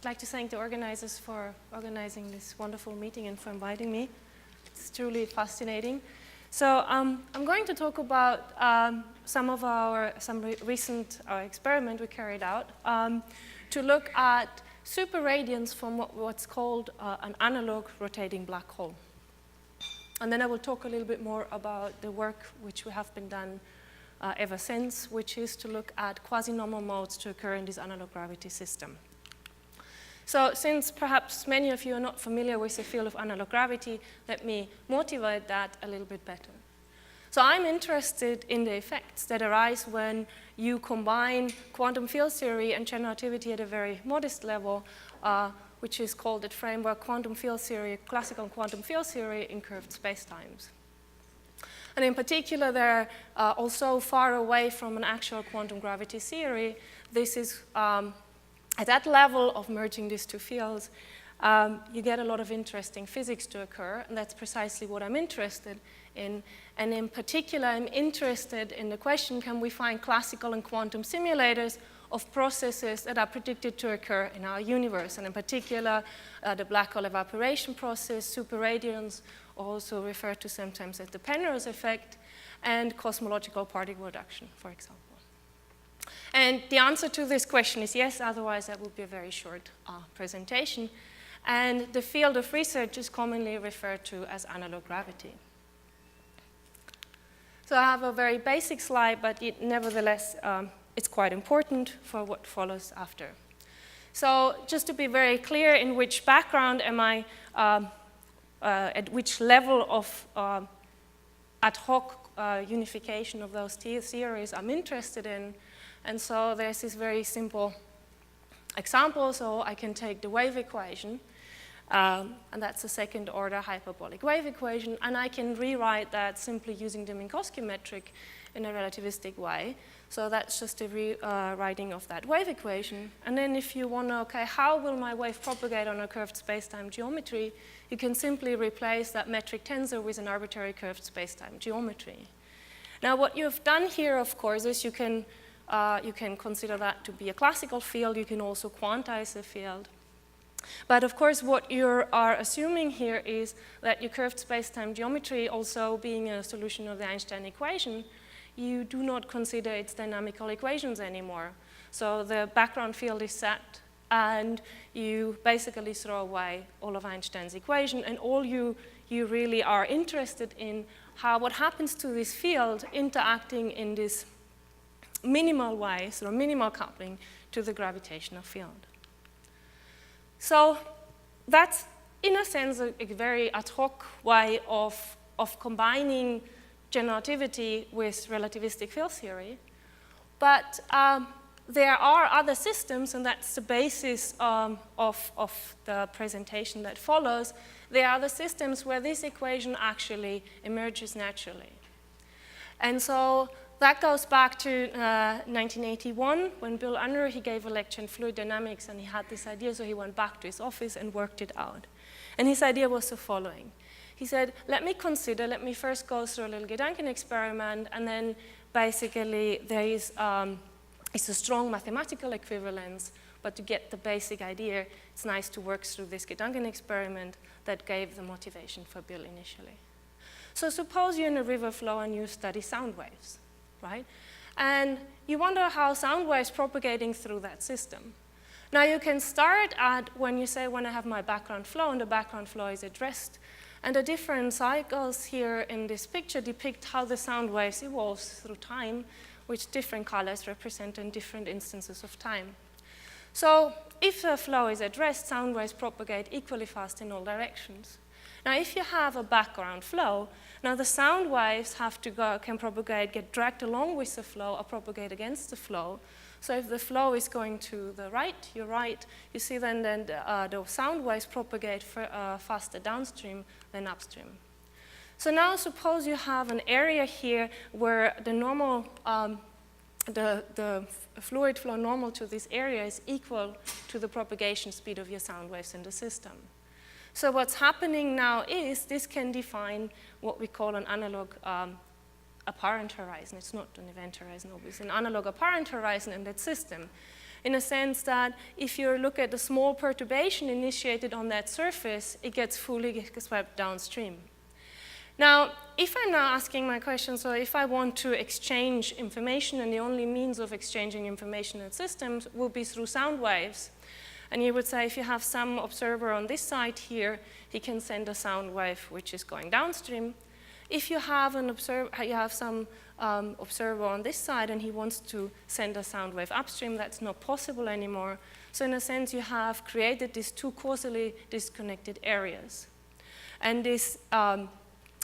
I'd like to thank the organizers for organizing this wonderful meeting and for inviting me. It's truly fascinating. So I'm going to talk about some recent experiment we carried out to look at superradiance from what's called an analog rotating black hole. And then I will talk a little bit more about the work which we have been done ever since, which is to look at quasi-normal modes to occur in this analog gravity system. So since perhaps many of you are not familiar with the field of analog gravity, let me motivate that a little bit better. So I'm interested in the effects that arise when you combine quantum field theory and generativity at a very modest level, which is called at framework quantum field theory, classical quantum field theory in curved spacetimes. And in particular, they're also far away from an actual quantum gravity theory. This is at that level of merging these two fields, you get a lot of interesting physics to occur, and that's precisely what I'm interested in. And in particular, I'm interested in the question, can we find classical and quantum simulators of processes that are predicted to occur in our universe, and in particular, the black hole evaporation process, superradiance, also referred to sometimes as the Penrose effect, and cosmological particle reduction, for example. And the answer to this question is yes, otherwise that would be a very short presentation. And the field of research is commonly referred to as analog gravity. So I have a very basic slide, but nevertheless, it's quite important for what follows after. So just to be very clear in which background am I, at which level of ad hoc unification of those theories I'm interested in. And so there's this very simple example. So I can take the wave equation, and that's a second order hyperbolic wave equation, and I can rewrite that simply using the Minkowski metric in a relativistic way. So that's just a rewriting of that wave equation. And then if you want to, okay, how will my wave propagate on a curved spacetime geometry, you can simply replace that metric tensor with an arbitrary curved spacetime geometry. Now what you've done here, of course, is you can consider that to be a classical field. You can also quantize the field. But of course, what you are assuming here is that your curved spacetime geometry, also being a solution of the Einstein equation, you do not consider its dynamical equations anymore. So the background field is set, and you basically throw away all of Einstein's equation, and all you really are interested in what happens to this field interacting in this minimal way, so minimal coupling to the gravitational field. So that's, in a sense, a very ad hoc way of combining generativity with relativistic field theory. But there are other systems, and that's the basis of the presentation that follows. There are other systems where this equation actually emerges naturally. And so that goes back to 1981, when Bill Unruh, he gave a lecture in fluid dynamics, and he had this idea, so he went back to his office and worked it out. And his idea was the following. He said, let me first go through a little Gedanken experiment, and then basically there is it's a strong mathematical equivalence, but to get the basic idea, it's nice to work through this Gedanken experiment that gave the motivation for Bill initially. So suppose you're in a river flow and you study sound waves, right? And you wonder how sound waves propagating through that system. Now you can start at when you say, when I have my background flow, and the background flow is at rest. And the different cycles here in this picture depict how the sound waves evolves through time, which different colors represent in different instances of time. So if the flow is at rest, sound waves propagate equally fast in all directions. Now if you have a background flow, now the sound waves can propagate, get dragged along with the flow, or propagate against the flow. So if the flow is going to the right, you see then the sound waves propagate faster downstream than upstream. So now suppose you have an area here where the normal, the fluid flow normal to this area is equal to the propagation speed of your sound waves in the system. So what's happening now is this can define what we call an analog apparent horizon. It's not an event horizon, obviously. An analog apparent horizon in that system. in a sense that if you look at the small perturbation initiated on that surface, it gets fully swept downstream. Now, if I'm now asking my question, so if I want to exchange information, and the only means of exchanging information in systems will be through sound waves, and you would say if you have some observer on this side here, he can send a sound wave which is going downstream. If you have some observer on this side and he wants to send a sound wave upstream, that's not possible anymore. So in a sense, you have created these two causally disconnected areas. And this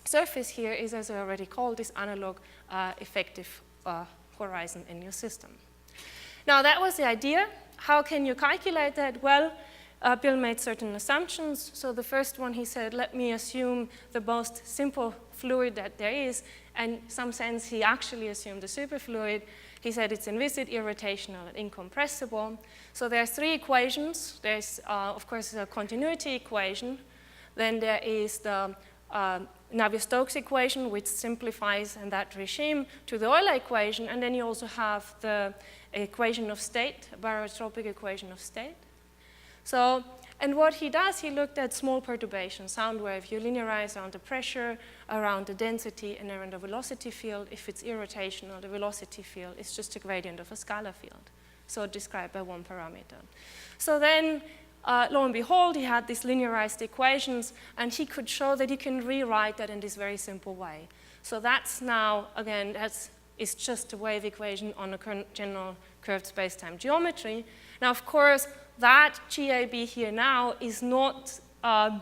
surface here is, as I already called, this analog effective horizon in your system. Now, that was the idea. How can you calculate that? Well, Bill made certain assumptions. So the first one, he said, let me assume the most simple fluid that there is. And in some sense, he actually assumed the superfluid. He said it's inviscid, irrotational, and incompressible. So there are three equations. There's, of course, a continuity equation. Then there is the Navier-Stokes equation, which simplifies in that regime to the Euler equation. And then you also have the equation of state, barotropic equation of state. So, and what he does, he looked at small perturbations, sound wave. You linearize around the pressure, around the density, and around the velocity field. If it's irrotational, the velocity field is just a gradient of a scalar field, so described by one parameter. So then, lo and behold, he had these linearized equations, and he could show that you can rewrite that in this very simple way. So that's now, again, it's just a wave equation on a general curved space-time geometry. Now, of course, that GAB here now is not an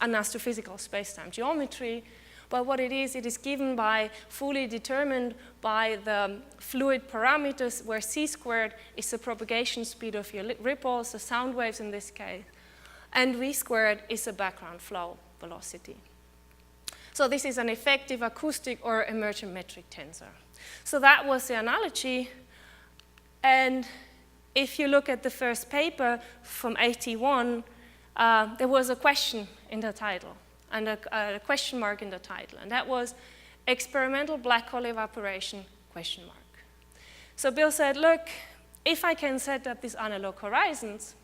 astrophysical space-time geometry, but what it is given by, fully determined by the fluid parameters, where c squared is the propagation speed of your ripples, the sound waves in this case, and v squared is the background flow velocity. So this is an effective acoustic or emergent metric tensor. So that was the analogy, and if you look at the first paper from 81, there was a question in the title, and a question mark in the title, and that was experimental black hole evaporation, question mark. So Bill said, look, if I can set up these analog horizons,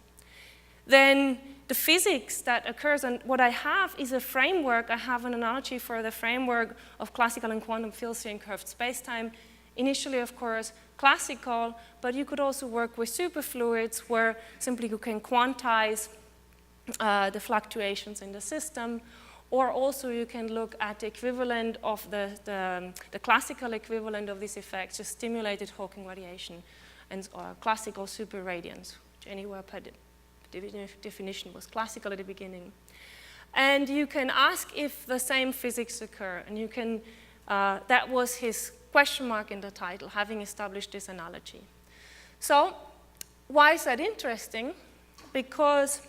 then the physics that occurs, and what I have is a framework. I have an analogy for the framework of classical and quantum field theory in curved spacetime. Initially, of course, classical, but you could also work with superfluids where simply you can quantize the fluctuations in the system, or also you can look at the equivalent of the classical equivalent of this effect, just stimulated Hawking radiation and classical superradiance, which anywhere per definition was classical at the beginning. And you can ask if the same physics occur, and you can, that was his question mark in the title, having established this analogy. So why is that interesting? Because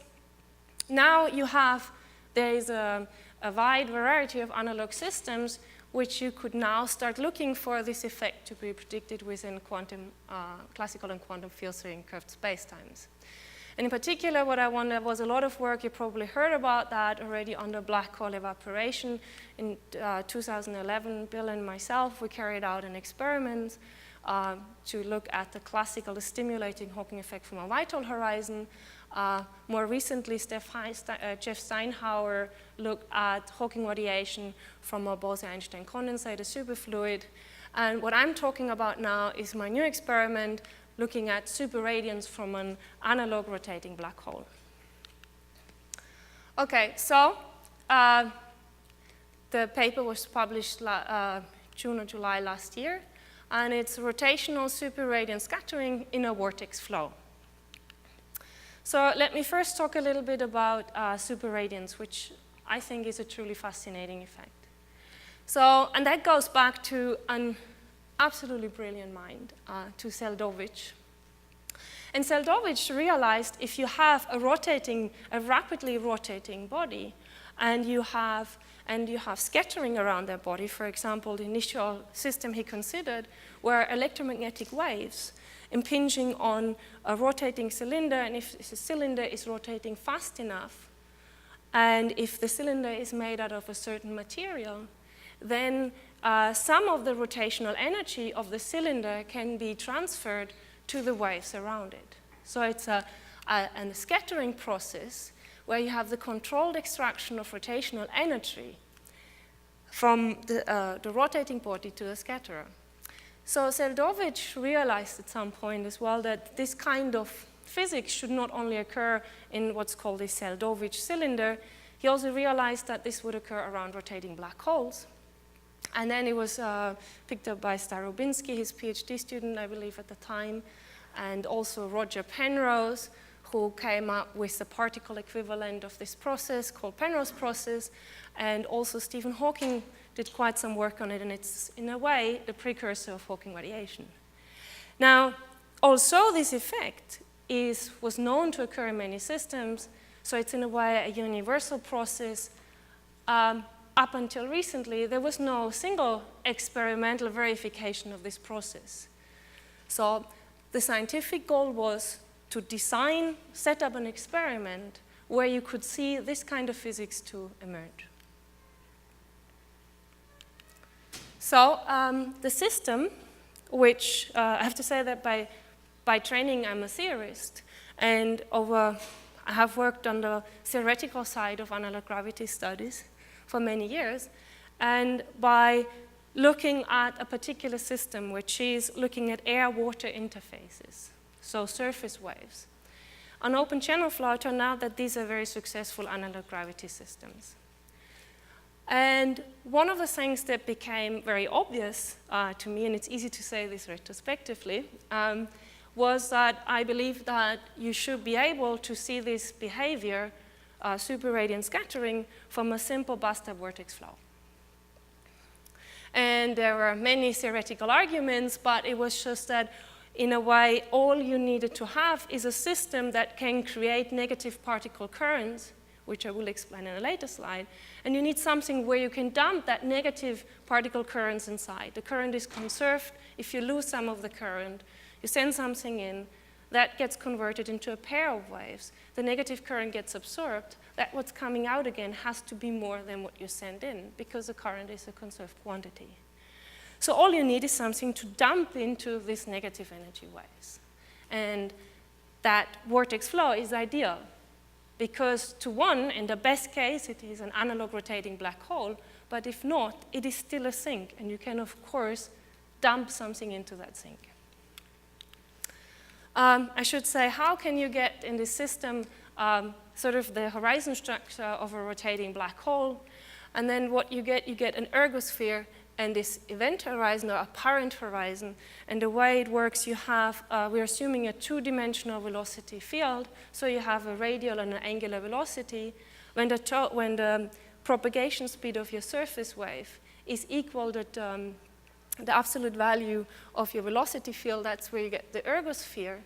now you have, there is a wide variety of analog systems which you could now start looking for this effect to be predicted within quantum, classical and quantum field theory in curved spacetimes. And in particular, what I wanted was a lot of work, you probably heard about that already, on the black hole evaporation. In 2011, Bill and myself, we carried out an experiment to look at the classical, the stimulating Hawking effect from a white hole horizon. More recently, Jeff Steinhauer looked at Hawking radiation from a Bose-Einstein condensate, a superfluid. And what I'm talking about now is my new experiment, looking at superradiance from an analog rotating black hole. Okay, so the paper was published June or July last year, and it's rotational superradiance scattering in a vortex flow. So let me first talk a little bit about superradiance, which I think is a truly fascinating effect. So, and that goes back to an absolutely brilliant mind, to Seldovich. And Seldovich realized if you have a rapidly rotating body, and you have scattering around that body, for example, the initial system he considered were electromagnetic waves impinging on a rotating cylinder, and if the cylinder is rotating fast enough, and if the cylinder is made out of a certain material, then some of the rotational energy of the cylinder can be transferred to the waves around it. So it's a scattering process where you have the controlled extraction of rotational energy from the rotating body to the scatterer. So Seldovich realized at some point as well that this kind of physics should not only occur in what's called a Seldovich cylinder, he also realized that this would occur around rotating black holes. And then it was picked up by Starobinsky, his PhD student, I believe, at the time, and also Roger Penrose, who came up with the particle equivalent of this process called Penrose process, and also Stephen Hawking did quite some work on it, and it's, in a way, the precursor of Hawking radiation. Now, also this effect was known to occur in many systems, so it's, in a way, a universal process. Up until recently, there was no single experimental verification of this process. So the scientific goal was to design, set up an experiment where you could see this kind of physics to emerge. So the system, which I have to say that by training I'm a theorist, and I have worked on the theoretical side of analog gravity studies for many years, and by looking at a particular system, which is looking at air-water interfaces, so surface waves. On open channel flow, it turned out that these are very successful analog gravity systems. And one of the things that became very obvious to me, and it's easy to say this retrospectively, was that I believe that you should be able to see this behavior, superradiance scattering, from a simple bathtub vortex flow. And there were many theoretical arguments, but it was just that, in a way, all you needed to have is a system that can create negative particle currents, which I will explain in a later slide, and you need something where you can dump that negative particle currents inside. The current is conserved. If you lose some of the current, you send something in, that gets converted into a pair of waves. The negative current gets absorbed. That what's coming out again has to be more than what you send in, because the current is a conserved quantity. So all you need is something to dump into these negative energy waves. And that vortex flow is ideal, because to one, in the best case, it is an analog rotating black hole, but if not, it is still a sink, and you can, of course, dump something into that sink. I should say, how can you get in this system sort of the horizon structure of a rotating black hole? And then what you get an ergosphere and this event horizon or apparent horizon. And the way it works, you have, we're assuming a two-dimensional velocity field. So you have a radial and an angular velocity. When the propagation speed of your surface wave is equal to the absolute value of your velocity field, that's where you get the ergosphere.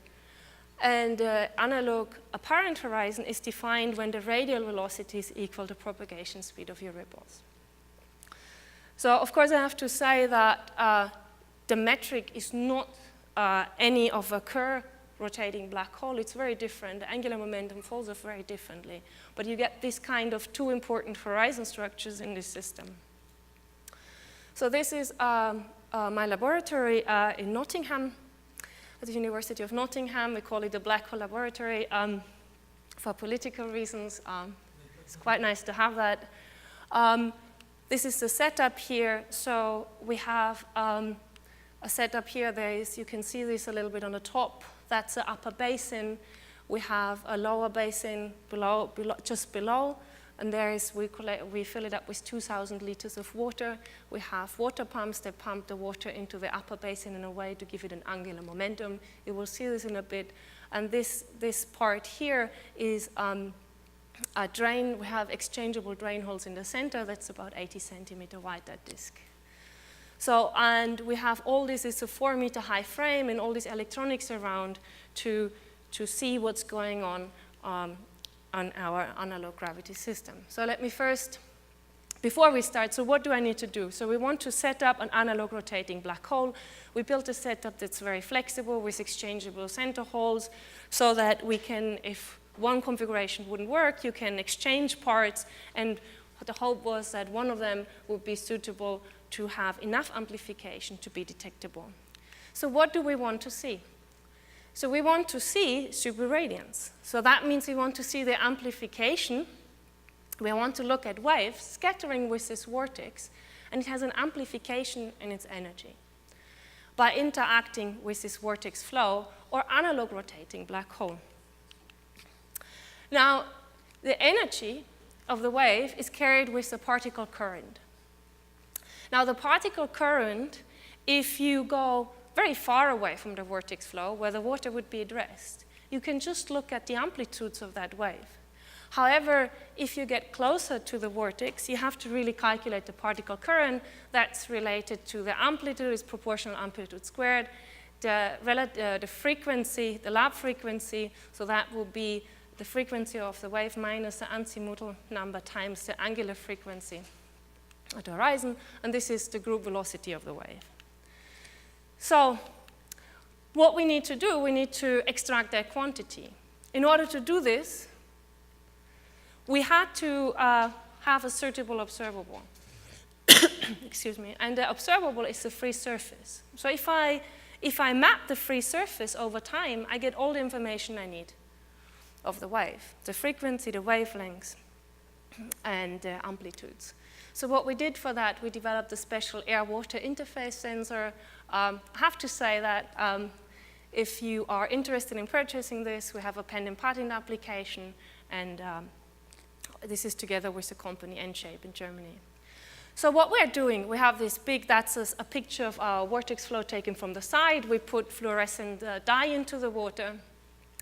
And the analog apparent horizon is defined when the radial velocity is equal to propagation speed of your ripples. So, of course, I have to say that the metric is not any of a Kerr rotating black hole. It's very different. The angular momentum falls off very differently. But you get this kind of two important horizon structures in this system. So this is my laboratory in Nottingham, at the University of Nottingham. We call it the Black Hole Laboratory for political reasons. It's quite nice to have that. This is the setup here. So we have a setup here. You can see this a little bit on the top. That's the upper basin. We have a lower basin just below. And we fill it up with 2,000 liters of water. We have water pumps that pump the water into the upper basin in a way to give it an angular momentum. You will see this in a bit. And this part here is a drain. We have exchangeable drain holes in the center. That's about 80 centimeter wide, that disk. So, and we have all this is a 4-meter high frame and all these electronics around to see what's going on our analog gravity system. So let me first, before we start, so what do I need to do? So we want to set up an analog rotating black hole. We built a setup that's very flexible with exchangeable center holes so that we can, if one configuration wouldn't work, you can exchange parts, and the hope was that one of them would be suitable to have enough amplification to be detectable. So what do we want to see? So we want to see superradiance. So that means we want to see the amplification. We want to look at waves scattering with this vortex, and it has an amplification in its energy by interacting with this vortex flow or analog rotating black hole. Now, the energy of the wave is carried with the particle current. Now, the particle current, if you go very far away from the vortex flow, where the water would be at rest, you can just look at the amplitudes of that wave. However, if you get closer to the vortex, you have to really calculate the particle current. That's related to the amplitude, is proportional amplitude squared, the frequency, the lab frequency, so that will be the frequency of the wave minus the azimuthal number times the angular frequency at the horizon, and this is the group velocity of the wave. So what we need to do, we need to extract that quantity. In order to do this, we had to have a suitable observable. Excuse me. And the observable is the free surface. So if I map the free surface over time, I get all the information I need of the wave, the frequency, the wavelengths, and the amplitudes. So what we did for that, we developed a special air-water interface sensor. I have to say that if you are interested in purchasing this, we have a pending patent application, and this is together with the company N-Shape in Germany. So what we're doing, we have this big, that's a picture of our vortex flow taken from the side. We put fluorescent dye into the water.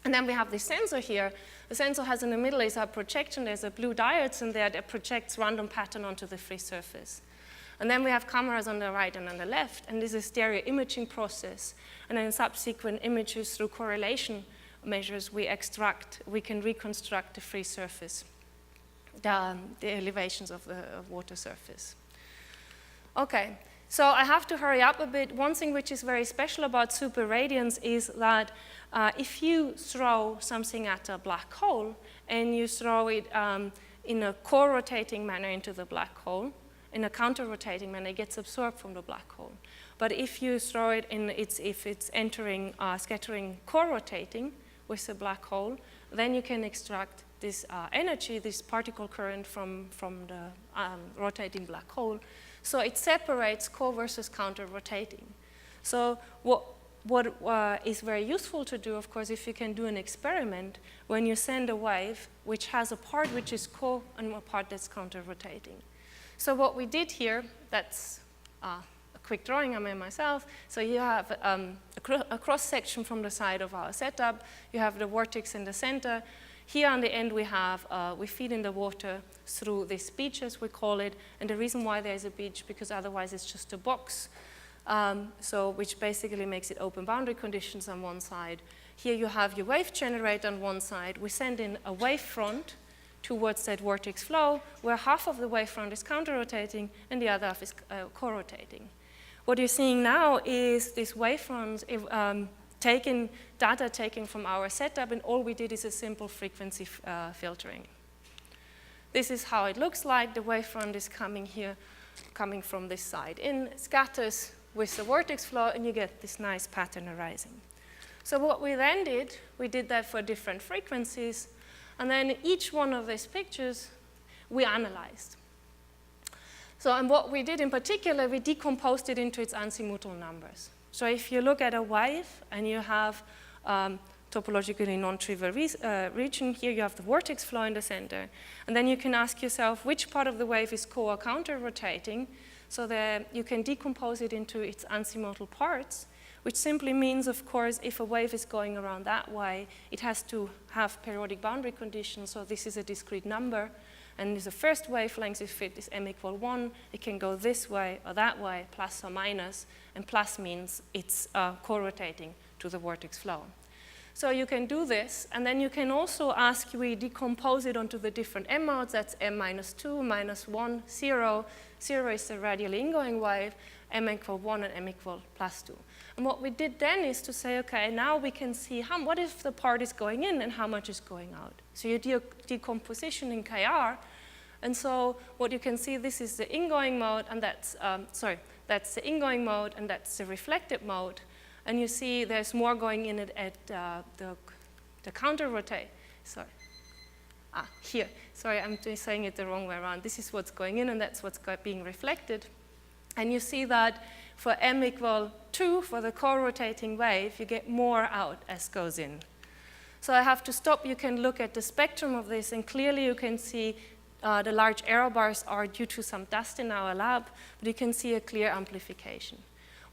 And then we have this sensor here. The sensor has in the middle is our projection. There's a blue diodes in there that projects random pattern onto the free surface. And then we have cameras on the right and on the left, and this is a stereo imaging process. And then subsequent images through correlation measures we can reconstruct the free surface, the elevations of the water surface. Okay, so I have to hurry up a bit. One thing which is very special about superradiance is that if you throw something at a black hole and you throw it in a co-rotating manner into the black hole, in a counter-rotating manner, it gets absorbed from the black hole. But if you throw it in, if it's entering, scattering co-rotating with the black hole, then you can extract this energy, this particle current from the rotating black hole. So it separates co versus counter-rotating. So what is very useful to do, of course, if you can do an experiment, when you send a wave which has a part which is co and a part that's counter-rotating. So what we did here, that's a quick drawing I made myself. So you have a cross-section from the side of our setup. You have the vortex in the center. Here on the end we have, we feed in the water through this beach, as we call it. And the reason why there's a beach, because otherwise it's just a box. Which basically makes it open boundary conditions on one side. Here you have your wave generator on one side. We send in a wave front towards that vortex flow, where half of the wave front is counter-rotating and the other half is co-rotating. What you're seeing now is this wave front data taken from our setup, and all we did is a simple frequency filtering. This is how it looks like. The wave front is coming here, coming from this side in, scatters with the vortex flow, and you get this nice pattern arising. So what we then did, we did that for different frequencies, and then each one of these pictures we analyzed. So, and what we did in particular, we decomposed it into its azimuthal numbers. So if you look at a wave and you have topologically non-trivial region, here you have the vortex flow in the center, and then you can ask yourself which part of the wave is co or counter-rotating, so that you can decompose it into its azimuthal parts, which simply means, of course, if a wave is going around that way, it has to have periodic boundary conditions, so this is a discrete number, and the first wavelength, if it is m equal 1, it can go this way or that way, plus or minus, and plus means it's co-rotating to the vortex flow. So you can do this, and then you can also ask, we decompose it onto the different m modes. That's m minus 2, minus 1, 0. 0 is the radially ingoing wave, m equal 1 and m equal plus 2. And what we did then is to say, okay, now we can see what if the part is going in and how much is going out. So you do decomposition in KR, and so what you can see, this is the ingoing mode, and that's the ingoing mode, and that's the reflected mode. And you see there's more going in at the counter rotate. Sorry. Here. Sorry, I'm saying it the wrong way around. This is what's going in, and that's what's being reflected. And you see that for m equal 2, for the co-rotating wave, you get more out as goes in. So I have to stop. You can look at the spectrum of this, and clearly you can see the large error bars are due to some dust in our lab, but you can see a clear amplification.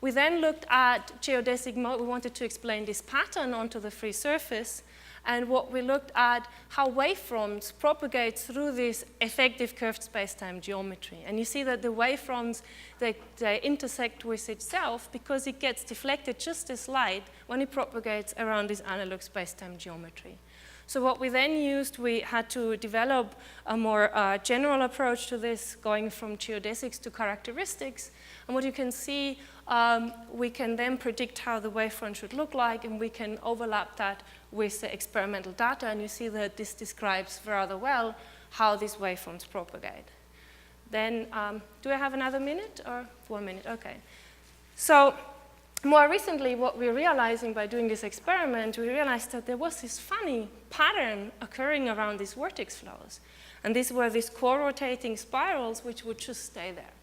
We then looked at geodesic mode. We wanted to explain this pattern onto the free surface. And what we looked at how wavefronts propagate through this effective curved space-time geometry. And you see that the wavefronts, they intersect with itself because it gets deflected just as light when it propagates around this analog space-time geometry. So what we then used, we had to develop a more general approach to this, going from geodesics to characteristics. And what you can see, we can then predict how the wavefront should look like, and we can overlap that with the experimental data. And you see that this describes rather well how these wavefronts propagate. Then, do I have another minute or 1 minute? OK. So more recently, what we're realizing by doing this experiment, we realized that there was this funny pattern occurring around these vortex flows. And these were these co-rotating spirals, which would just stay there.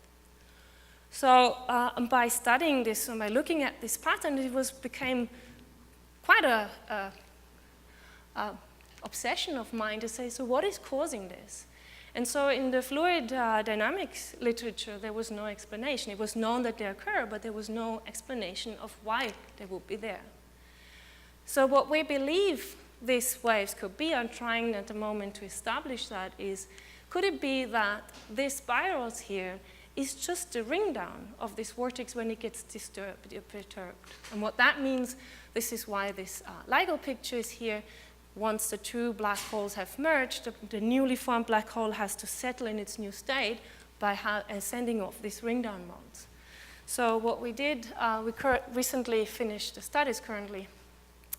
So by studying this and by looking at this pattern, it became quite a obsession of mine to say, so what is causing this? And so in the fluid dynamics literature, there was no explanation. It was known that they occur, but there was no explanation of why they would be there. So what we believe these waves could be, I'm trying at the moment to establish that, is could it be that these spirals here is just the ring down of this vortex when it gets perturbed. And what that means, this is why this LIGO picture is here. Once the two black holes have merged, the newly formed black hole has to settle in its new state by sending off these ring down modes. So what we did, we recently finished the studies currently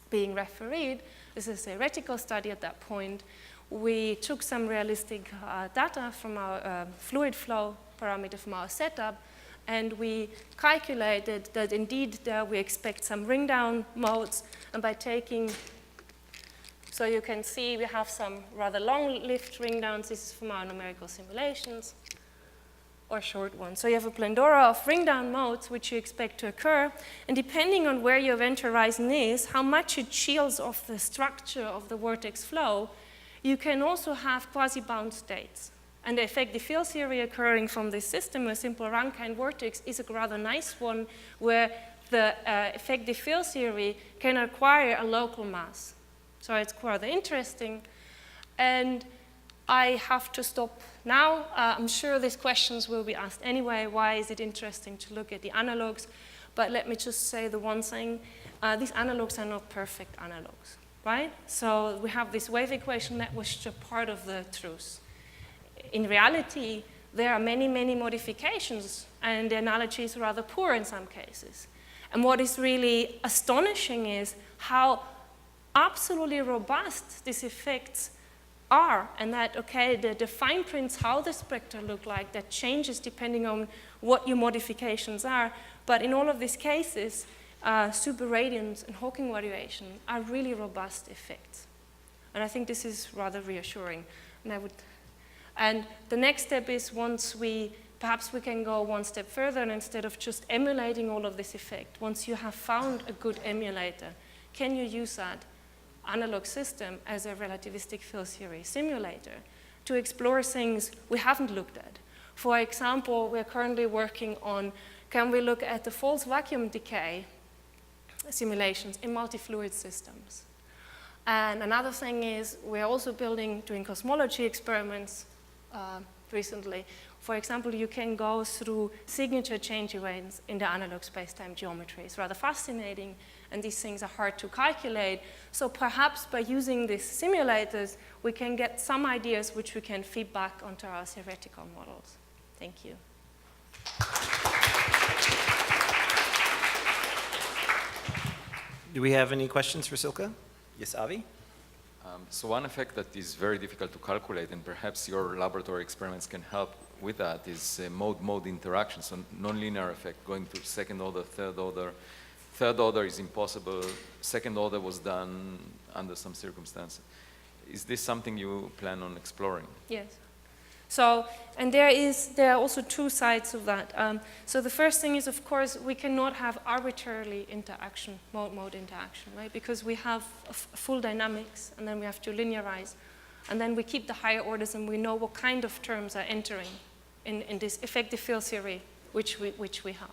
being refereed. This is a theoretical study at that point. We took some realistic data from our fluid flow parameter from our setup, and we calculated that indeed there we expect some ring down modes, and by taking, so you can see we have some rather long-lived ring downs. This is from our numerical simulations, or short ones. So you have a plethora of ring down modes which you expect to occur, and depending on where your event horizon is, how much it shields off the structure of the vortex flow, you can also have quasi-bound states. And the effective field theory occurring from this system, a simple Rankine vortex, is a rather nice one where the effective field theory can acquire a local mass. So it's rather interesting. And I have to stop now. I'm sure these questions will be asked anyway. Why is it interesting to look at the analogues? But let me just say the one thing. These analogues are not perfect analogues, right? So we have this wave equation that was just part of the truth. In reality, there are many, many modifications, and the analogy is rather poor in some cases. And what is really astonishing is how absolutely robust these effects are, and that, okay, the fine prints, how the spectra look like, that changes depending on what your modifications are. But in all of these cases, superradiance and Hawking variation are really robust effects. And I think this is rather reassuring. And the next step is perhaps we can go one step further, and instead of just emulating all of this effect, once you have found a good emulator, can you use that analog system as a relativistic field theory simulator to explore things we haven't looked at? For example, we're currently working on, can we look at the false vacuum decay simulations in multi-fluid systems? And another thing is we're also doing cosmology experiments recently. For example, you can go through signature change events in the analog space-time geometry. It's rather fascinating, and these things are hard to calculate. So perhaps by using these simulators, we can get some ideas which we can feed back onto our theoretical models. Thank you. Do we have any questions for Silke? Yes, Avi? So one effect that is very difficult to calculate, and perhaps your laboratory experiments can help with that, is mode-mode interaction, so nonlinear effect going to second order, third order, third order is impossible, second order was done under some circumstances. Is this something you plan on exploring? Yes. So, and there are also two sides of that. So the first thing is, of course, we cannot have arbitrarily interaction, mode interaction, right? Because we have full dynamics, and then we have to linearize, and then we keep the higher orders, and we know what kind of terms are entering in this effective field theory, which we have.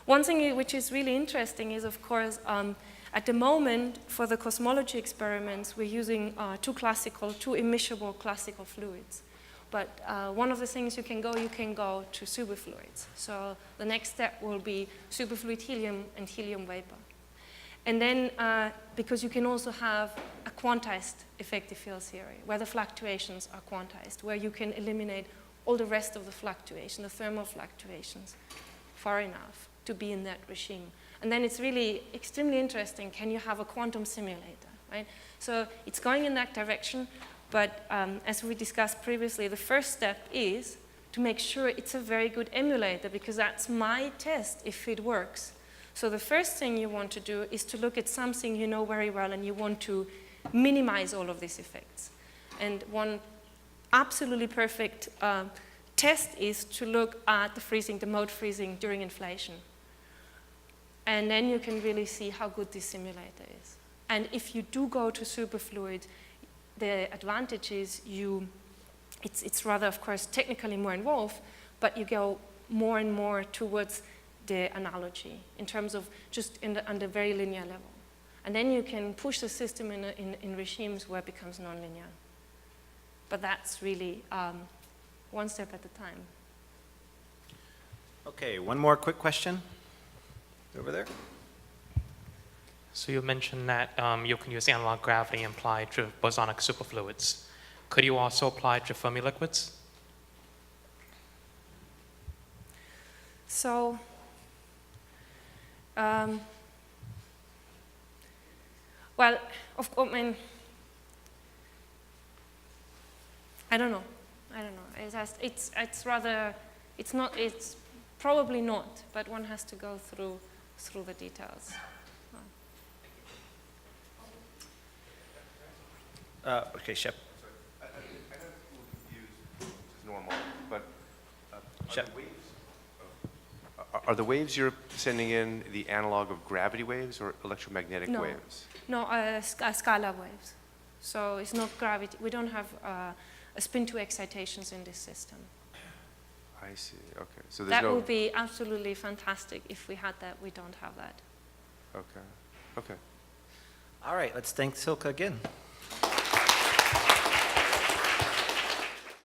One thing which is really interesting is, of course, at the moment, for the cosmology experiments, we're using two immiscible classical fluids. But one of the things you can go to superfluids. So the next step will be superfluid helium and helium vapor. And then, because you can also have a quantized effective field theory, where the fluctuations are quantized, where you can eliminate all the rest of the fluctuation, the thermal fluctuations, far enough to be in that regime. And then it's really extremely interesting, can you have a quantum simulator, right? So it's going in that direction. But as we discussed previously, the first step is to make sure it's a very good emulator, because that's my test if it works. So the first thing you want to do is to look at something you know very well, and you want to minimize all of these effects. And one absolutely perfect test is to look at the mode freezing during inflation. And then you can really see how good this simulator is. And if you do go to superfluid, the advantage is it's rather, of course, technically more involved, but you go more and more towards the analogy in terms of just on the very linear level. And then you can push the system in regimes where it becomes nonlinear. But that's really one step at a time. Okay, one more quick question. Over there. So you mentioned that you can use analog gravity and apply to bosonic superfluids. Could you also apply to Fermi liquids? So, well, of course, I don't know. It's probably not, but one has to go through the details. Okay, Shep. I know I'm a little confused, which is normal, but Shep. are the waves you're sending in the analog of gravity waves or electromagnetic No. waves? No, scalar waves. So it's not gravity. We don't have a spin-2 excitations in this system. I see, okay. So there's That no... would be absolutely fantastic if we had that. We don't have that. Okay, okay. All right, let's thank Silke again.